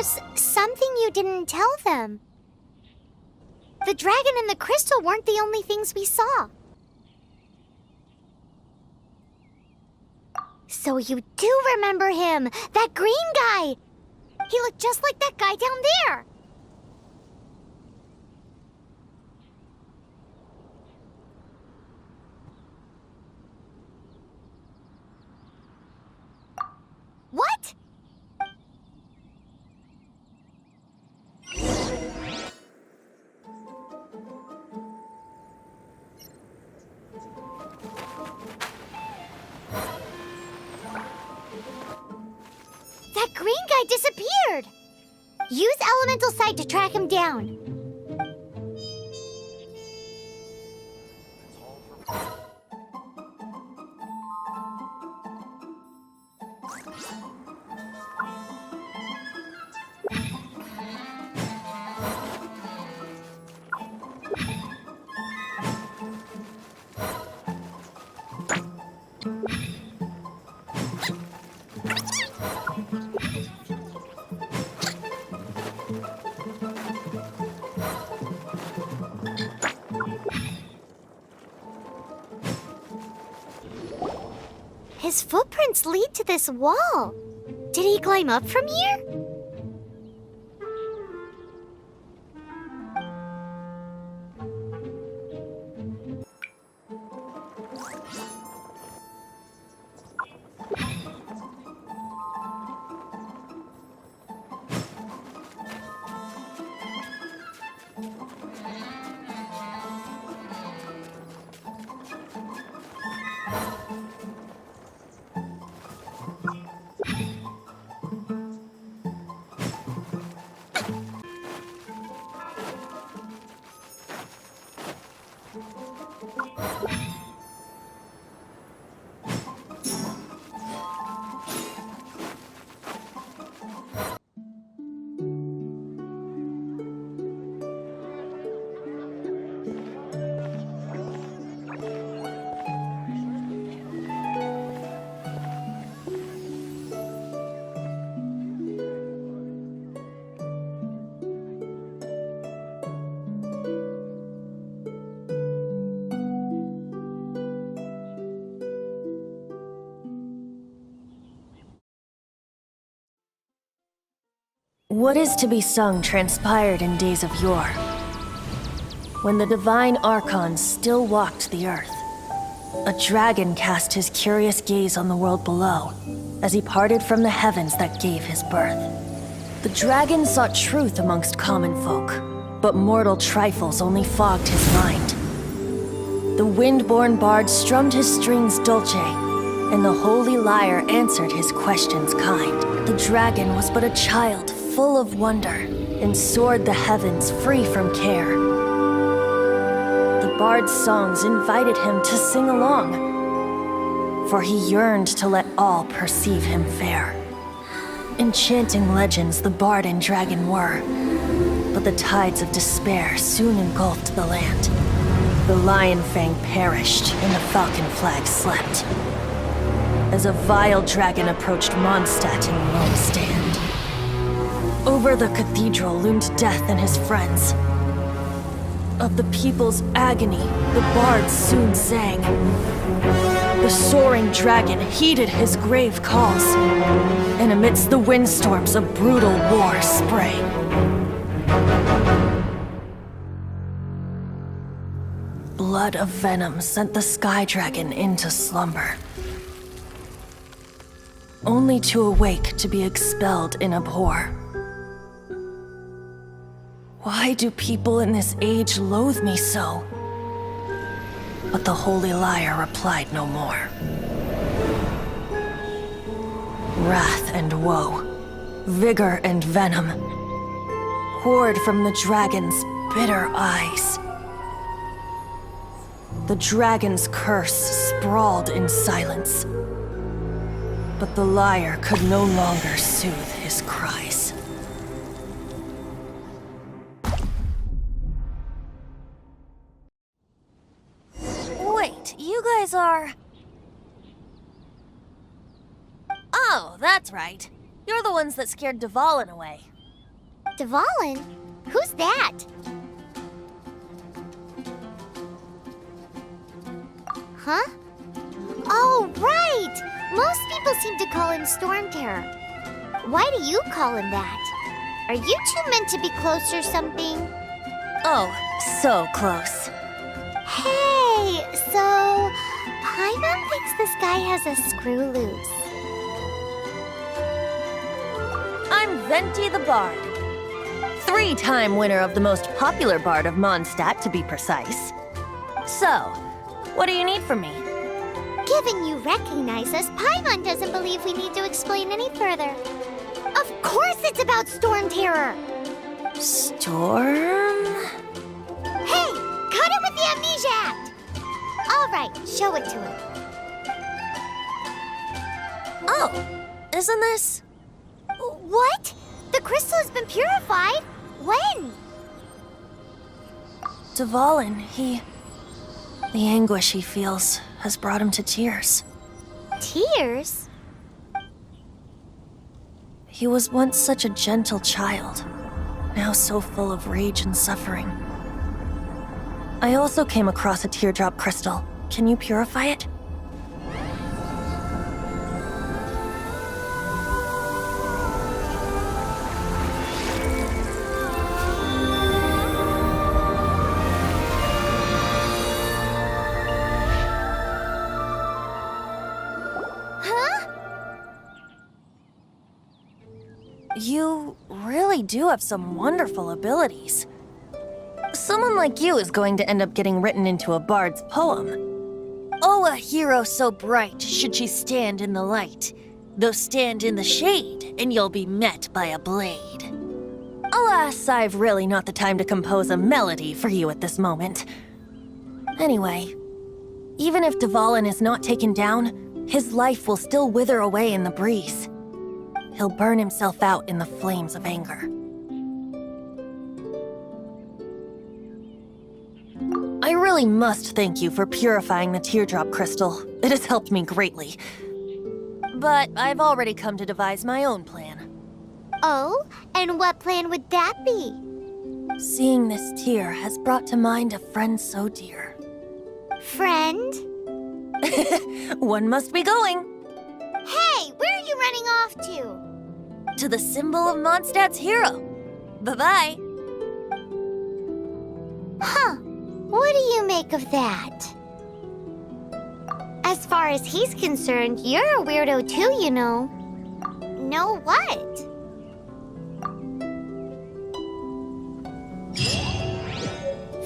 There's something you didn't tell them. The dragon and the crystal weren't the only things we saw. So you do remember him, that green guy! He looked just like that guy down there! What? That green guy disappeared! Use elemental sight to track him down. His footprints lead to this wall. Did he climb up from here? What is to be sung transpired in days of yore, when the divine archons still walked the earth. A dragon cast his curious gaze on the world below, as he parted from the heavens that gave his birth. The dragon sought truth amongst common folk, but mortal trifles only fogged his mind. The wind-born bard strummed his strings dulce, and the holy lyre answered his questions kind. The dragon was but a child, full of wonder, and soared the heavens free from care. The bard's songs invited him to sing along, for he yearned to let all perceive him fair. Enchanting legends the bard and dragon were, but the tides of despair soon engulfed the land. The lion fang perished, and the falcon flag slept, as a vile dragon approached Mondstadt in lone stand. Over the cathedral loomed death and his friends. Of the people's agony, the bards soon sang. The soaring dragon heeded his grave calls, and amidst the windstorms a brutal war sprang. Blood of venom sent the sky dragon into slumber, only to awake to be expelled in abhor. Why do people in this age loathe me so? But the holy lyre replied no more. Wrath and woe, vigor and venom, poured from the dragon's bitter eyes. The dragon's curse sprawled in silence, but the lyre could no longer soothe his cries. Wait, you guys are... Oh, that's right. You're the ones that scared Dvalin away. Dvalin? Who's that? Huh? Oh, right! Most people seem to call him Storm Terror. Why do you call him that? Are you two meant to be close or something? Oh, so close. Hey, so Paimon thinks this guy has a screw loose. I'm Venti the Bard. 3-time winner of the most popular bard of Mondstadt, to be precise. So, what do you need from me? Given you recognize us, Paimon doesn't believe we need to explain any further. Of course it's about Storm Terror! Storm? Hey, cut it with the Amnesia Act! All right, show it to him. Oh, isn't this? What? The crystal has been purified? When? Dvalin, the anguish he feels has brought him to tears. Tears? He was once such a gentle child, now so full of rage and suffering. I also came across a teardrop crystal. Can you purify it? You really do have some wonderful abilities. Someone like you is going to end up getting written into a bard's poem. Oh, a hero so bright should she stand in the light, though stand in the shade, and you'll be met by a blade. Alas, I've really not the time to compose a melody for you at this moment. Anyway, even if Dvalin is not taken down, his life will still wither away in the breeze. He'll burn himself out in the flames of anger. I really must thank you for purifying the teardrop crystal. It has helped me greatly. But I've already come to devise my own plan. Oh, and what plan would that be? Seeing this tear has brought to mind a friend so dear. Friend? One must be going. Hey, where are you running off to? To the symbol of Mondstadt's hero. Bye-bye. Huh. What do you make of that? As far as he's concerned, you're a weirdo too, you know. Know what?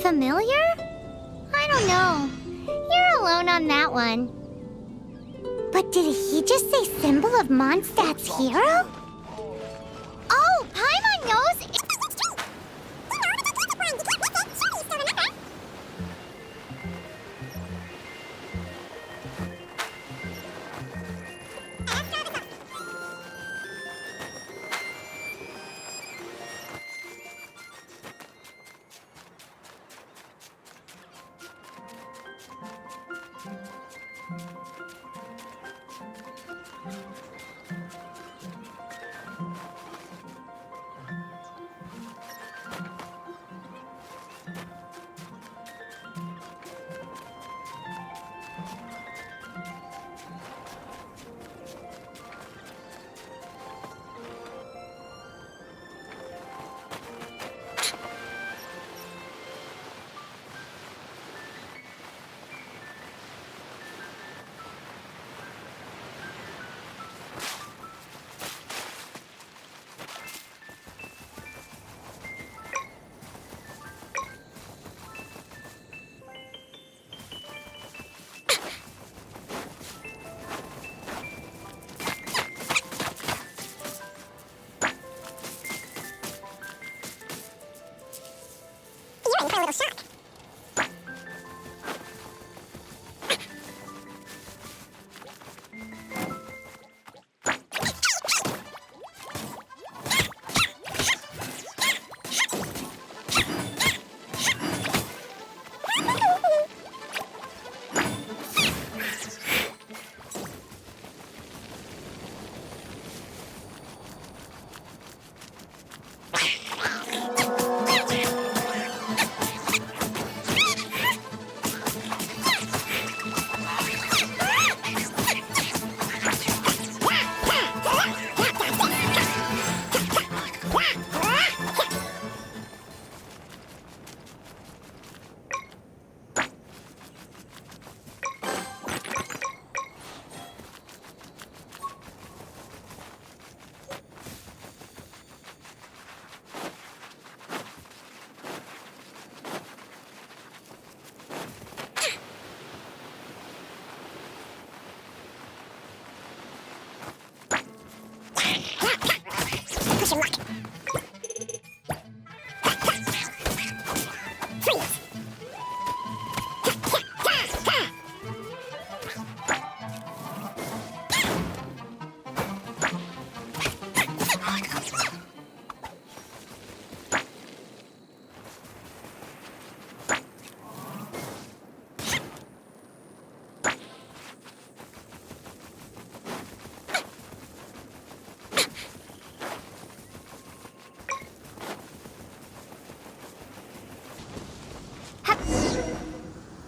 Familiar? I don't know. You're alone on that one. But did he just say symbol of Mondstadt's hero? Oh, Paimon knows.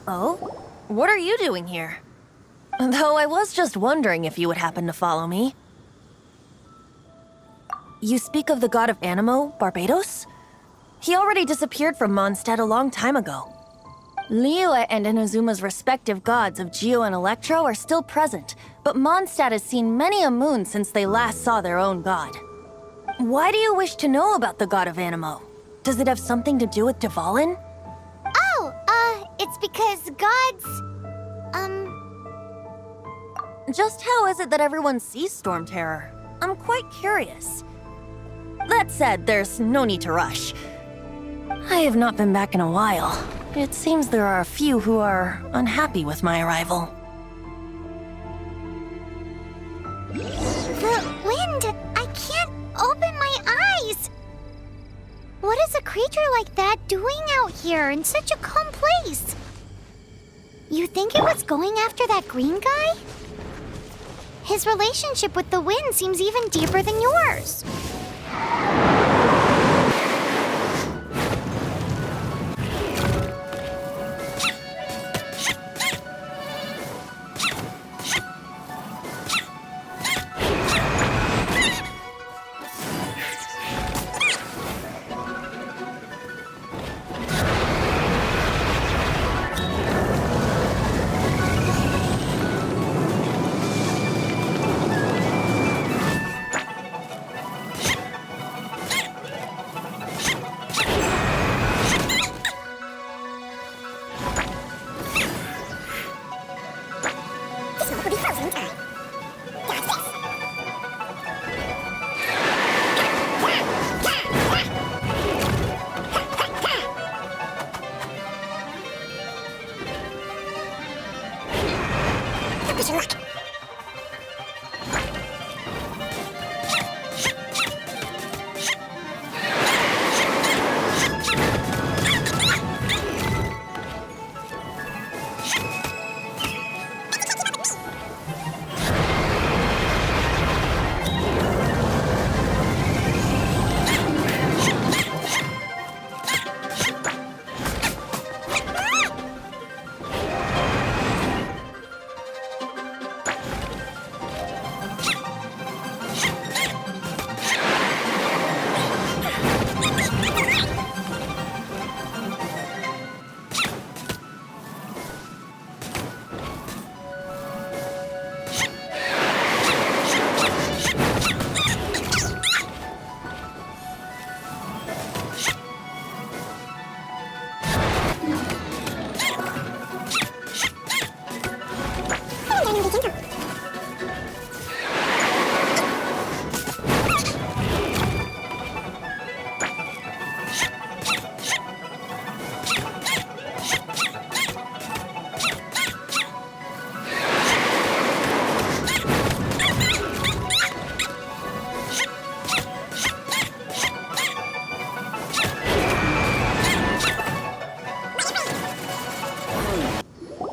Oh? What are you doing here? Though I was just wondering if you would happen to follow me. You speak of the god of Animo, Barbados? He already disappeared from Mondstadt a long time ago. Lyre and Inazuma's respective gods of Geo and Electro are still present, but Mondstadt has seen many a moon since they last saw their own god. Why do you wish to know about the god of Animo? Does it have something to do with Dvalin? Oh, it's because gods... Just how is it that everyone sees Storm Terror? I'm quite curious. That said, there's no need to rush. I have not been back in a while. It seems there are a few who are unhappy with my arrival. The wind! I can't open my eyes! What is a creature like that doing out here in such a calm place? You think it was going after that green guy? His relationship with the wind seems even deeper than yours.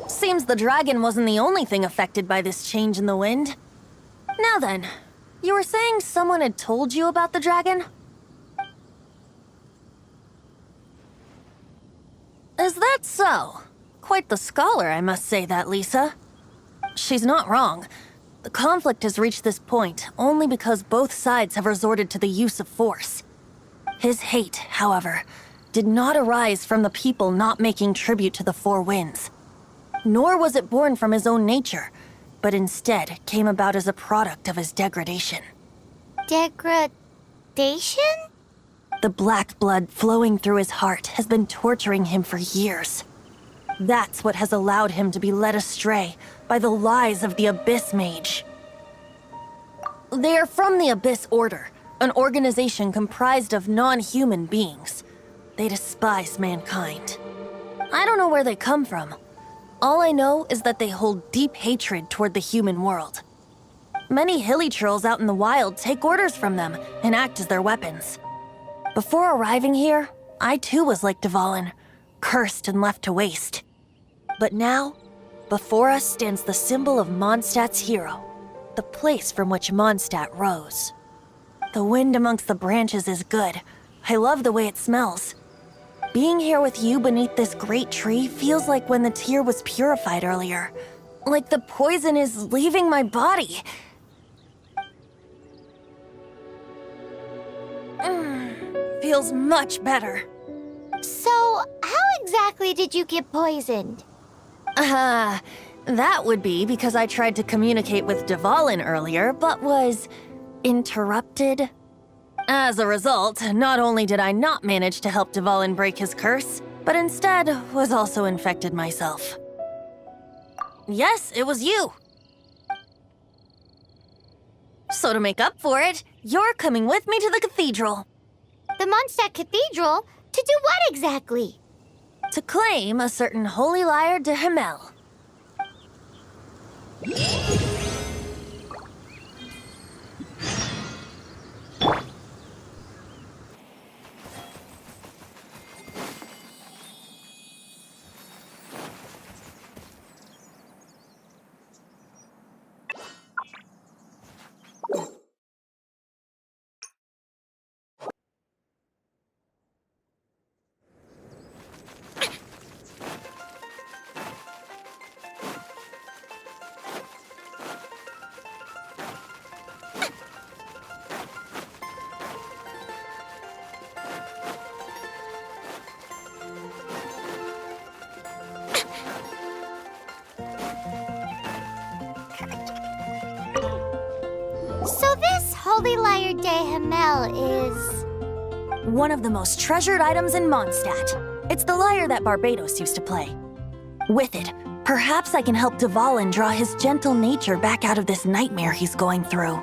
Seems the dragon wasn't the only thing affected by this change in the wind. Now then, you were saying someone had told you about the dragon? Is that so? Quite the scholar, I must say that, Lisa. She's not wrong. The conflict has reached this point only because both sides have resorted to the use of force. His hate, however, did not arise from the people not making tribute to the Four Winds. Nor was it born from his own nature, but instead came about as a product of his degradation. Degradation? The black blood flowing through his heart has been torturing him for years. That's what has allowed him to be led astray by the lies of the Abyss Mage. They are from the Abyss Order, an organization comprised of non-human beings. They despise mankind. I don't know where they come from. All I know is that they hold deep hatred toward the human world. Many hilly trolls out in the wild take orders from them and act as their weapons. Before arriving here, I too was like Dvalin, cursed and left to waste. But now, before us stands the symbol of Mondstadt's hero, the place from which Mondstadt rose. The wind amongst the branches is good. I love the way it smells. being here with you beneath this great tree feels like when the tear was purified earlier. Like the poison is leaving my body. Feels much better. So, how exactly did you get poisoned? That would be because I tried to communicate with Dvalin earlier, but was interrupted. As a result, not only did I not manage to help Dvalin break his curse, but instead was also infected myself. Yes, it was you. So to make up for it, you're coming with me to the cathedral. The Mondstadt Cathedral? To do what exactly? To claim a certain holy Lyre de Himmel. So this Holy Lyre de Himmel is... one of the most treasured items in Mondstadt. It's the lyre that Barbados used to play. With it, perhaps I can help Dvalin draw his gentle nature back out of this nightmare he's going through.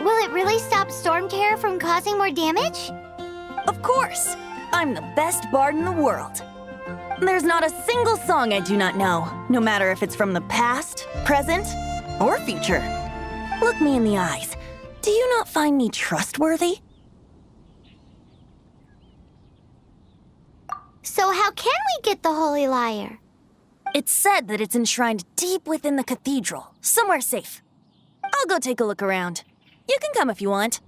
Will it really stop Storm Terror from causing more damage? Of course! I'm the best bard in the world. There's not a single song I do not know, no matter if it's from the past, present, or future. Look me in the eyes. Do you not find me trustworthy? So how can we get the Holy Lyre? It's said that it's enshrined deep within the cathedral, somewhere safe. I'll go take a look around. You can come if you want.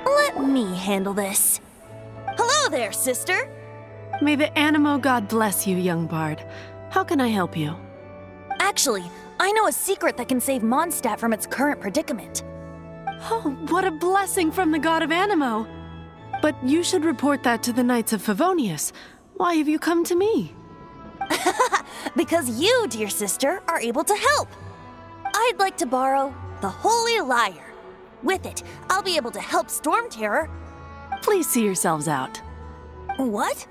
Let me handle this. Hello there, sister! May the Animo God bless you, young bard. How can I help you? Actually, I know a secret that can save Mondstadt from its current predicament. Oh, what a blessing from the god of Animo! But you should report that to the Knights of Favonius. Why have you come to me? Because you, dear sister, are able to help. I'd like to borrow the Holy Lyre. With it, I'll be able to help Storm Terror. Please see yourselves out. What?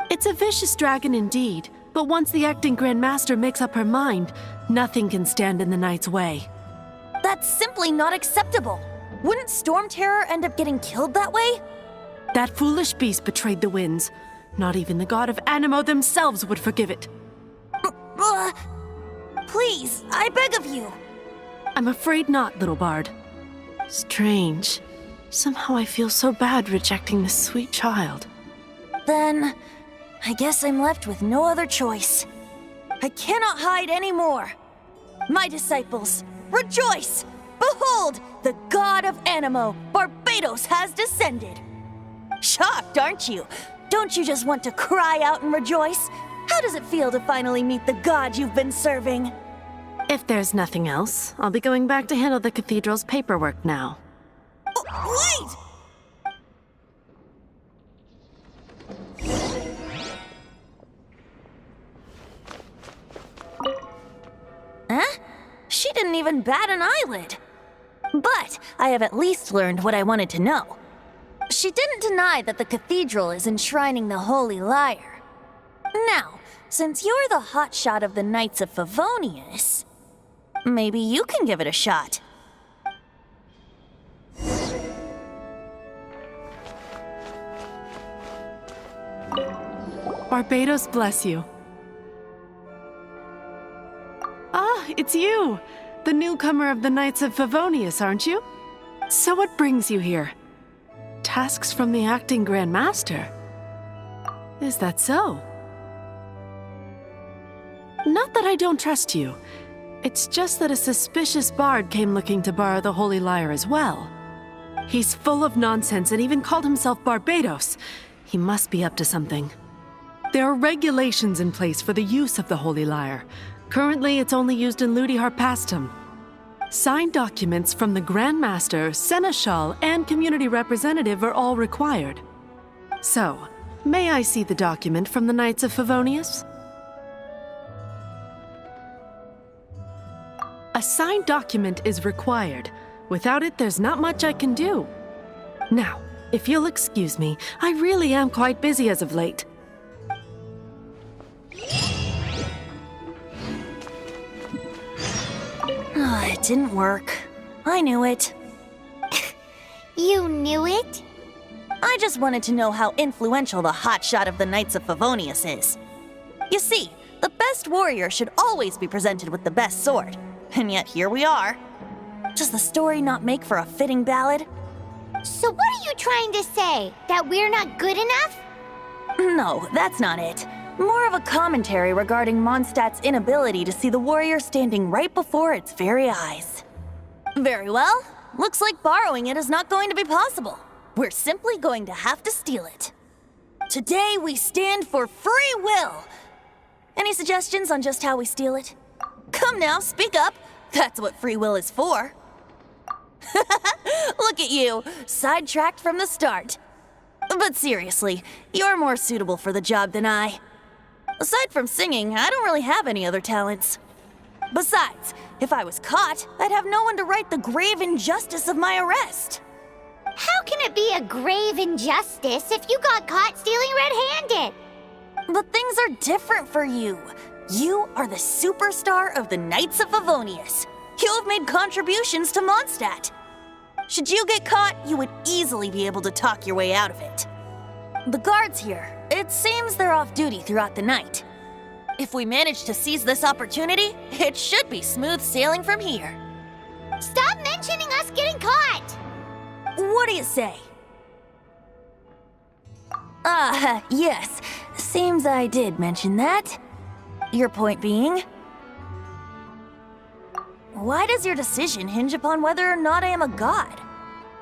It's a vicious dragon indeed, but once the acting Grand Master makes up her mind, nothing can stand in the Knight's way. That's simply not acceptable. Wouldn't Storm Terror end up getting killed that way? That foolish beast betrayed the winds. Not even the god of Animo themselves would forgive it. Please, I beg of you. I'm afraid not, little bard. Strange. Somehow I feel so bad rejecting this sweet child. Then, I guess I'm left with no other choice. I cannot hide anymore. My disciples, rejoice! Behold, the god of Animo, Barbados, has descended. Shocked, aren't you? Don't you just want to cry out and rejoice? How does it feel to finally meet the god you've been serving? If there's nothing else, I'll be going back to handle the cathedral's paperwork now. Wait! Huh? She didn't even bat an eyelid. But I have at least learned what I wanted to know. She didn't deny that the cathedral is enshrining the Holy Lyre. Now, since you're the hotshot of the Knights of Favonius, maybe you can give it a shot. Barbados bless you. Ah, it's you! The newcomer of the Knights of Favonius, aren't you? So what brings you here? Tasks from the acting Grand Master? Is that so? Not that I don't trust you. It's just that a suspicious bard came looking to borrow the Holy Lyre as well. He's full of nonsense and even called himself Barbados. He must be up to something. There are regulations in place for the use of the Holy Lyre. Currently, it's only used in Ludi Harpastum. Signed documents from the Grand Master, Seneschal, and community representative are all required. So, may I see the document from the Knights of Favonius? A signed document is required. Without it, there's not much I can do. Now, if you'll excuse me, I really am quite busy as of late. It didn't work. I knew it. You knew it? I just wanted to know how influential the hotshot of the Knights of Favonius is. You see, the best warrior should always be presented with the best sword. And yet here we are. Does the story not make for a fitting ballad? So what are you trying to say? That we're not good enough? No, that's not it. More of a commentary regarding Mondstadt's inability to see the warrior standing right before its very eyes. Very well. Looks like borrowing it is not going to be possible. We're simply going to have to steal it. Today we stand for free will. Any suggestions on just how we steal it? Come now, speak up. That's what free will is for. Look at you, sidetracked from the start. But seriously, you're more suitable for the job than I. Aside from singing, I don't really have any other talents. Besides, if I was caught, I'd have no one to right the grave injustice of my arrest. How can it be a grave injustice if you got caught stealing red-handed? But things are different for you. You are the superstar of the Knights of Favonius. You have made contributions to Mondstadt. Should you get caught, you would easily be able to talk your way out of it. The guards here, it seems they're off duty throughout the night. If we manage to seize this opportunity, it should be smooth sailing from here. Stop mentioning us getting caught! What do you say? Yes. Seems I did mention that. Your point being? Why does your decision hinge upon whether or not I am a god?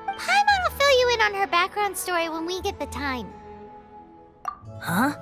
Paimon will fill you in on her background story when we get the time. Huh?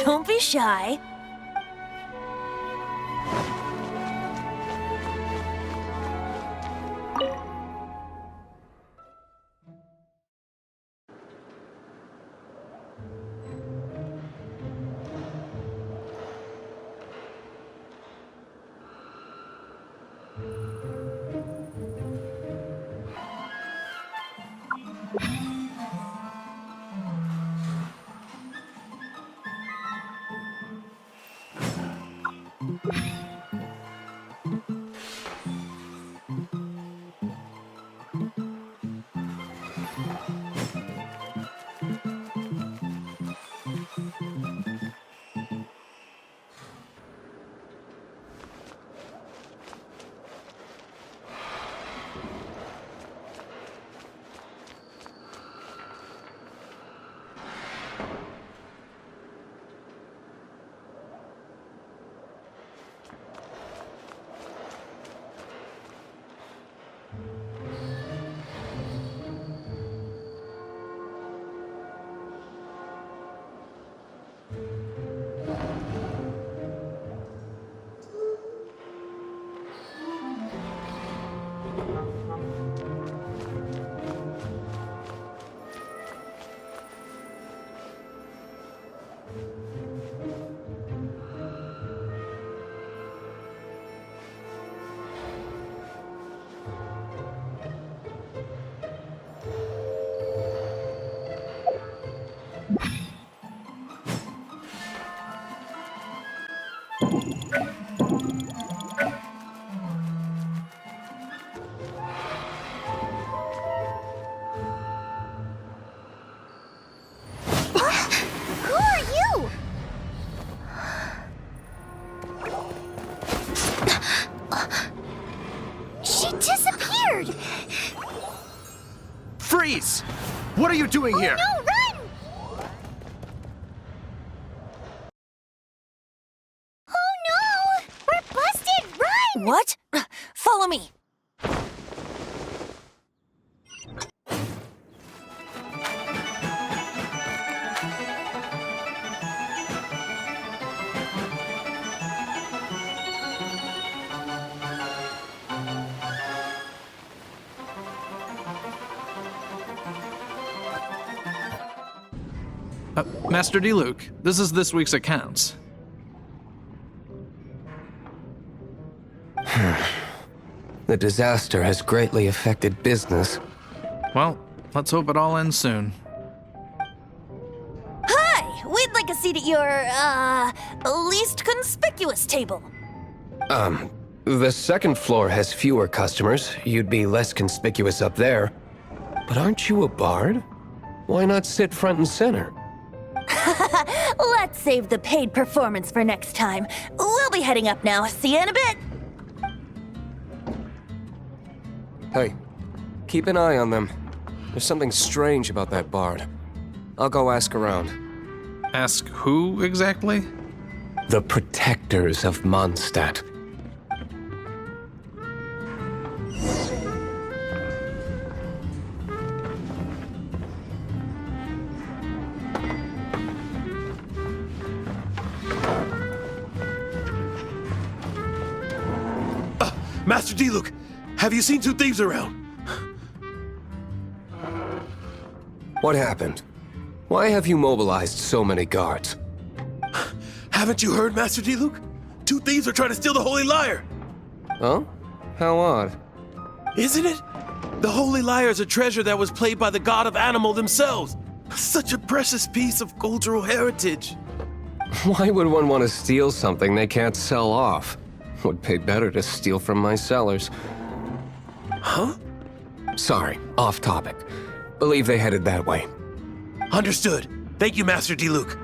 Don't be shy. Who are you? She disappeared! Freeze! What are you doing here? No, run! Oh no! We're busted! Run! What? Follow me. Master Diluc, this is this week's accounts. The disaster has greatly affected business. Well, let's hope it all ends soon. Hi! We'd like a seat at your, least conspicuous table. The second floor has fewer customers. You'd be less conspicuous up there. But aren't you a bard? Why not sit front and center? Let's save the paid performance for next time. We'll be heading up now. See you in a bit. Hey, keep an eye on them. There's something strange about that bard. I'll go ask around. Ask who exactly? The protectors of Mondstadt. Master Diluc, have you seen two thieves around? What happened? Why have you mobilized so many guards? Haven't you heard, Master Diluc? Two thieves are trying to steal the Holy Lyre. Oh? How odd. Isn't it? The Holy Lyre is a treasure that was played by the god of animal themselves. Such a precious piece of cultural heritage. Why would one want to steal something they can't sell off? Would pay better to steal from my cellars. Huh? Sorry, off topic. Believe they headed that way. Understood. Thank you, Master Diluc.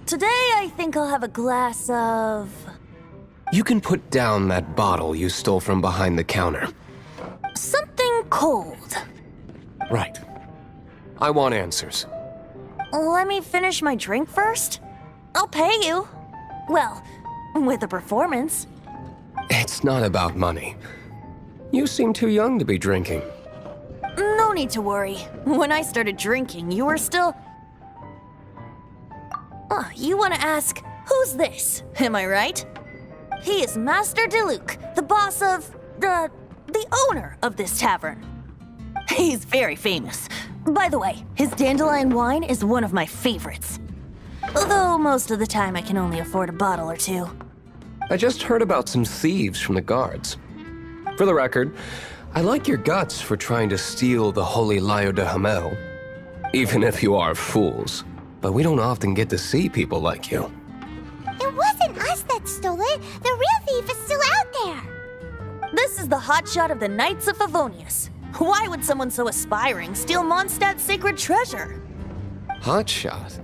Today, I think I'll have a glass of... You can put down that bottle you stole from behind the counter. something cold. Right. I want answers. Let me finish my drink first. I'll pay you. Well, with a performance. It's not about money. You seem too young to be drinking. No need to worry. When I started drinking, you were still... Oh, you want to ask, who's this? Am I right? He is Master Diluc, the boss of... the owner of this tavern. He's very famous. By the way, his dandelion wine is one of my favorites. Although most of the time I can only afford a bottle or two. I just heard about some thieves from the guards. For the record, I like your guts for trying to steal the holy Lyre de Hamel. Even if you are fools. But we don't often get to see people like you. It wasn't us that stole it. The real thief is still out there. This is the hotshot of the Knights of Favonius. Why would someone so aspiring steal Mondstadt's sacred treasure? Hotshot?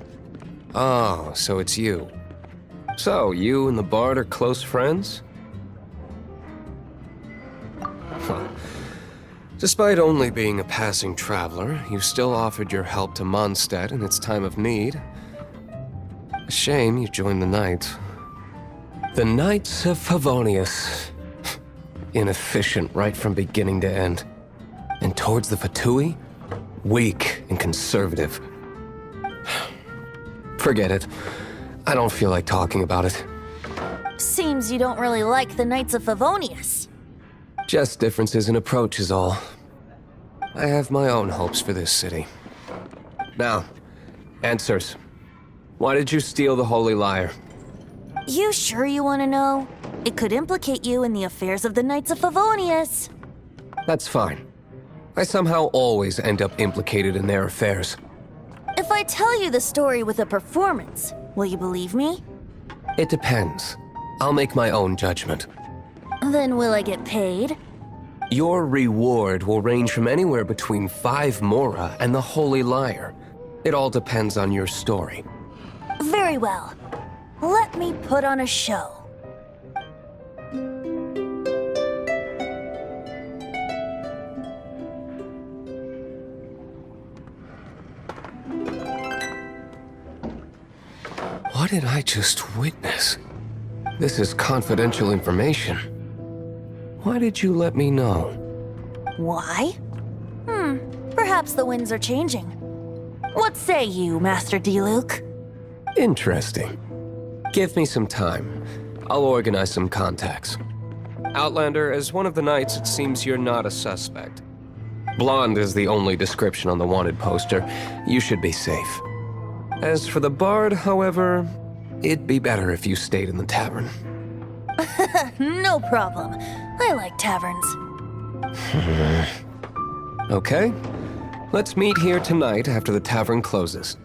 Oh, so it's you. So, you and the Bard are close friends? Huh. Despite only being a passing traveler, you still offered your help to Mondstadt in its time of need. A shame you joined the Knights. The Knights of Favonius. Inefficient right from beginning to end. And towards the Fatui, weak and conservative. Forget it. I don't feel like talking about it. Seems you don't really like the Knights of Favonius. Just differences in approach is all. I have my own hopes for this city. Now, answers. Why did you steal the Holy Lyre? You sure you want to know? It could implicate you in the affairs of the Knights of Favonius. That's fine. I somehow always end up implicated in their affairs. If I tell you the story with a performance, will you believe me? It depends. I'll make my own judgment. Then will I get paid? Your reward will range from anywhere between 5 mora and the Holy Lyre. It all depends on your story. Very well. Let me put on a show. What did I just witness? This is confidential information. Why did you let me know? Why? Perhaps the winds are changing. What say you, Master Diluc? Interesting. Give me some time. I'll organize some contacts. Outlander, as one of the knights, it seems you're not a suspect. Blonde is the only description on the wanted poster. You should be safe. As for the Bard, however, it'd be better if you stayed in the tavern. No problem. I like taverns. Okay. Let's meet here tonight after the tavern closes.